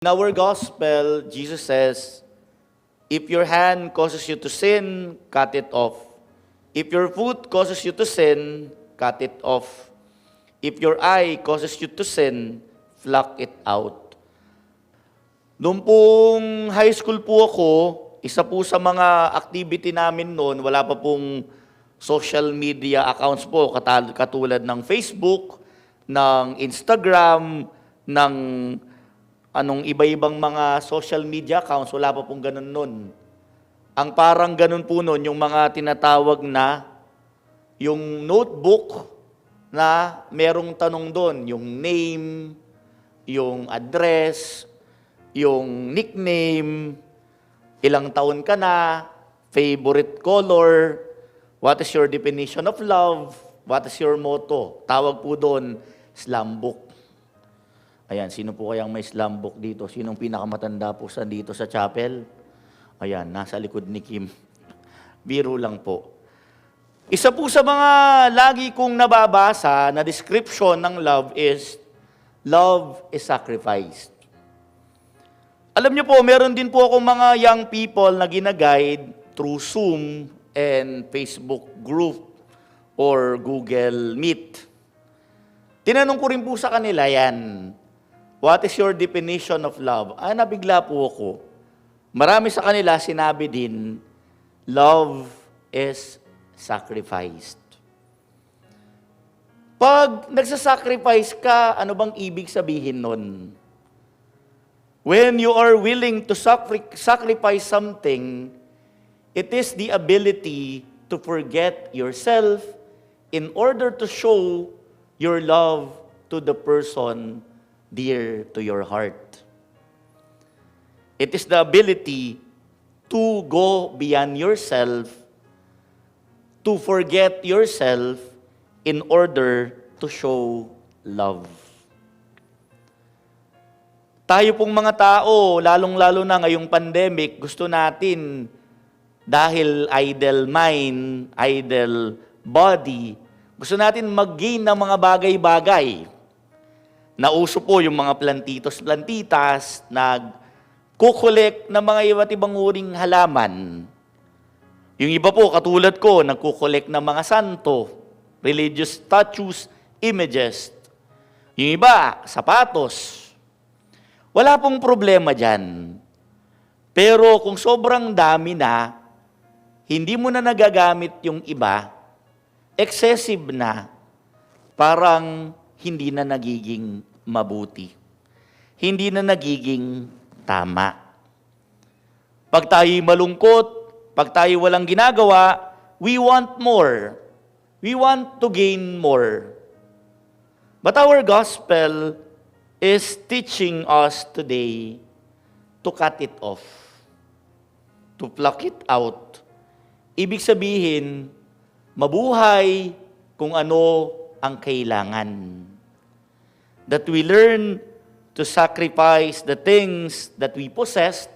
In our gospel, Jesus says, if your hand causes you to sin, cut it off. If your foot causes you to sin, cut it off. If your eye causes you to sin, pluck it out. Noong pong high school po ako, isa po sa mga activity namin noon, wala pa pong social media accounts po, katulad ng Facebook, ng Instagram, ng iba-ibang mga social media accounts, wala pa pong ganun nun. Ang parang ganun po nun, yung mga tinatawag na, yung notebook na merong tanong doon, yung name, yung address, yung nickname, ilang taon ka na, favorite color, what is your definition of love, what is your motto. Tawag po doon, slam book. Ayan, sino po kayang may slam book dito? Sinong pinakamatanda po dito sa chapel? Ayan, nasa likod ni Kim. Biro lang po. Isa po sa mga lagi kong nababasa na description ng love is sacrifice. Alam niyo po, meron din po akong mga young people na ginaguide through Zoom and Facebook group or Google Meet. Tinanong ko rin po sa kanila yan, what is your definition of love? Nabigla po ako. Marami sa kanila sinabi din, love is sacrificed. Pag nagsasacrifice ka, ano bang ibig sabihin nun? When you are willing to sacrifice something, it is the ability to forget yourself in order to show your love to the person dear to your heart. It is the ability to go beyond yourself, to forget yourself in order to show love. Tayo pong mga tao, lalong-lalo na ngayong pandemic, gusto natin, dahil idle mind, idle body, gusto natin mag-gain ng mga bagay-bagay. Nauso po yung mga plantitos-plantitas, nagkukolek ng mga iba't ibang uring halaman. Yung iba po, katulad ko, nagkukolek ng mga santo, religious statues, images. Yung iba, sapatos. Wala pong problema dyan. Pero kung sobrang dami na, hindi mo na nagagamit yung iba, excessive na, parang hindi na nagiging mabuti. Hindi na nagiging tama. Pag tayo'y malungkot, pag tayo walang ginagawa, we want more. We want to gain more. But our gospel is teaching us today to cut it off, to pluck it out. Ibig sabihin, mabuhay kung ano ang kailangan. That we learn to sacrifice the things that we possessed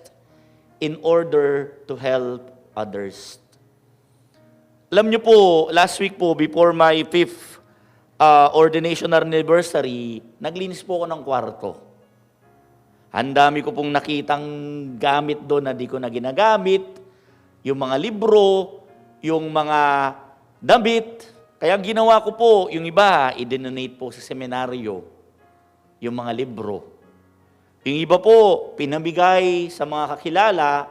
in order to help others. Alam niyo po, last week po, before my 5th ordination anniversary, naglinis po ako ng kwarto. Ang dami ko pong nakitang gamit doon na di ko na ginagamit, yung mga libro, yung mga damit. Kaya ginawa ko po, yung iba, i-donate po sa seminaryo, yung mga libro. Yung iba po, pinamigay sa mga kakilala,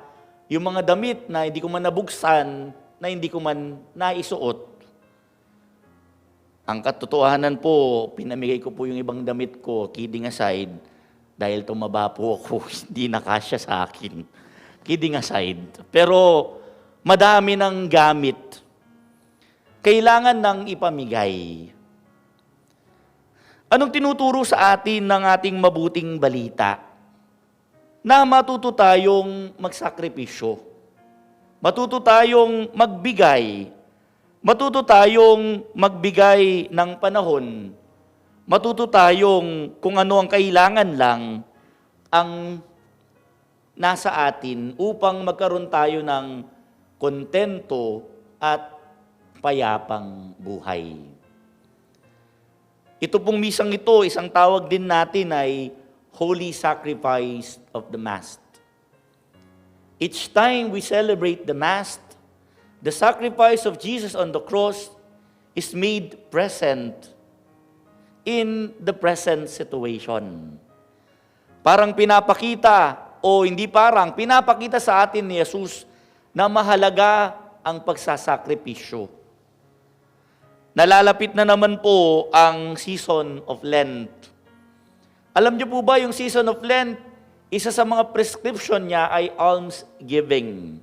yung mga damit na hindi ko man nabuksan, na hindi ko man naisuot. Ang katotohanan po, pinamigay ko po yung ibang damit ko, kidding aside, dahil tumaba po ako, hindi nakasya sa akin. Kidding aside. Pero madami ng gamit. Kailangan ng ipamigay. Anong tinuturo sa atin ng ating mabuting balita? Na matuto tayong magsakripisyo. Matuto tayong magbigay. Matuto tayong magbigay ng panahon. Matuto tayong kung ano ang kailangan lang ang nasa atin upang magkaroon tayo ng kontento at payapang buhay. Ito pong misang ito, isang tawag din natin ay holy sacrifice of the Mass. Each time we celebrate the Mass, the sacrifice of Jesus on the cross is made present in the present situation. Parang pinapakita, o hindi parang, pinapakita sa atin ni Jesus na mahalaga ang pagsasakripisyo. Nalalapit na naman po ang season of Lent. Alam niyo po ba yung season of Lent, isa sa mga prescription niya ay almsgiving.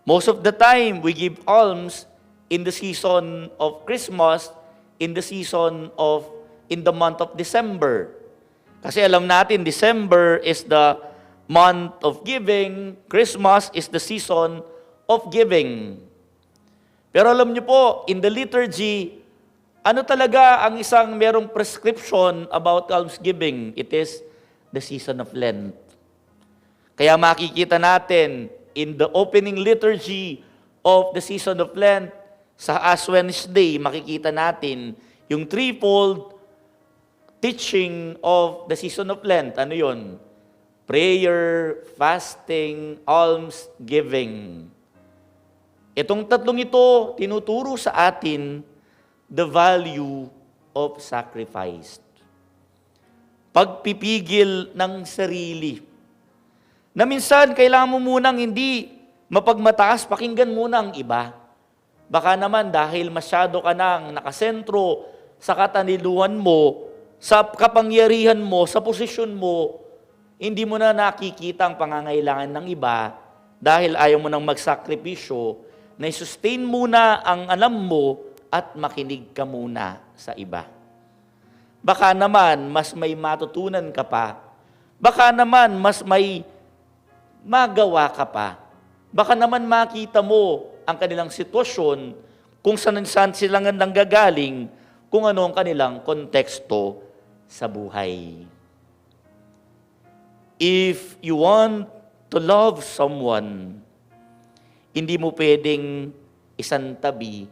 Most of the time, we give alms in the season of Christmas, in the month of December. Kasi alam natin, December is the month of giving, Christmas is the season of giving. Pero alam niyo po, in the liturgy, ano talaga ang isang merong prescription about almsgiving? It is the season of Lent. Kaya makikita natin, in the opening liturgy of the season of Lent, sa Ash Wednesday, makikita natin yung threefold teaching of the season of Lent. Ano yun? Prayer, fasting, almsgiving. Itong tatlong ito, tinuturo sa atin the value of sacrifice. Pagpipigil ng sarili. Na minsan, kailangan mo munang hindi mapagmataas, pakinggan muna ang iba. Baka naman dahil masyado ka nang nakasentro sa kataniluhan mo, sa kapangyarihan mo, sa posisyon mo, hindi mo na nakikita ang pangangailangan ng iba dahil ayaw mo nang magsakripisyo, na i-sustain muna ang alam mo at makinig ka muna sa iba. Baka naman mas may matutunan ka pa. Baka naman mas may magawa ka pa. Baka naman makita mo ang kanilang sitwasyon, kung saan sila nanggagaling, kung ano ang kanilang konteksto sa buhay. If you want to love someone, hindi mo pwedeng isantabi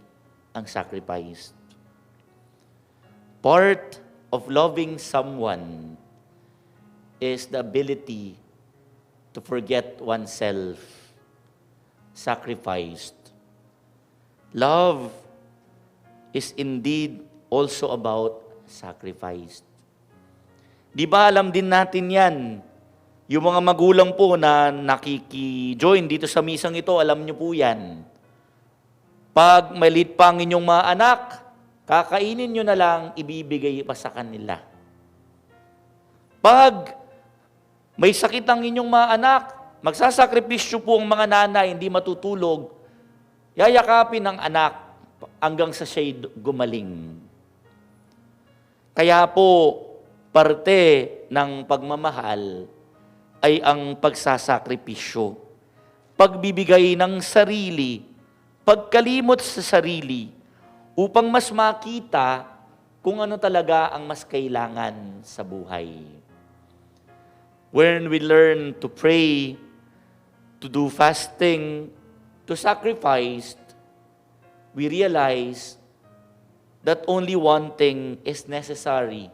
ang sacrifice. Part of loving someone is the ability to forget oneself, sacrificed. Love is indeed also about sacrifice. Di ba alam din natin yan? Yung mga magulang po na nakiki-join dito sa misang ito, alam nyo po yan. Pag maliit pa ang inyong mga anak, kakainin nyo na lang, ibibigay pa sa kanila. Pag may sakit ang inyong mga anak, magsasakripisyo po ang mga nanay, hindi matutulog, yayakapin ng anak hanggang sa siya'y gumaling. Kaya po, parte ng pagmamahal ay ang pagsasakripisyo. Pagbibigay ng sarili, pagkalimot sa sarili, upang mas makita kung ano talaga ang mas kailangan sa buhay. When we learn to pray, to do fasting, to sacrifice, we realize that only one thing is necessary.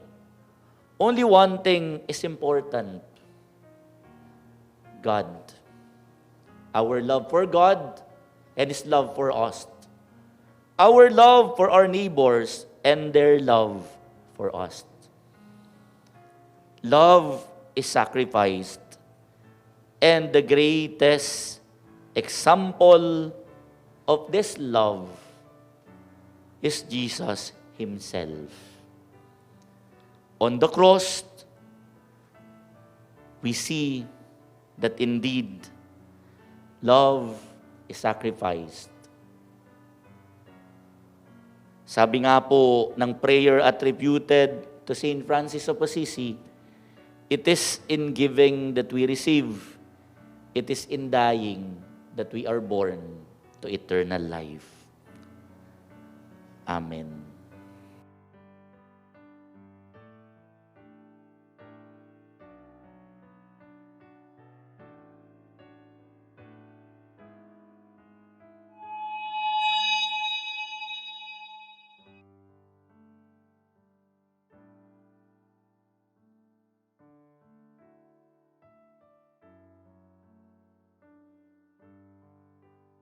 Only one thing is important. God. Our love for God and His love for us. Our love for our neighbors and their love for us. Love is sacrificed. And the greatest example of this love is Jesus Himself. On the cross, we see that indeed, love is sacrificed. Sabi nga po ng prayer attributed to Saint Francis of Assisi, it is in giving that we receive. It is in dying that we are born to eternal life. Amen.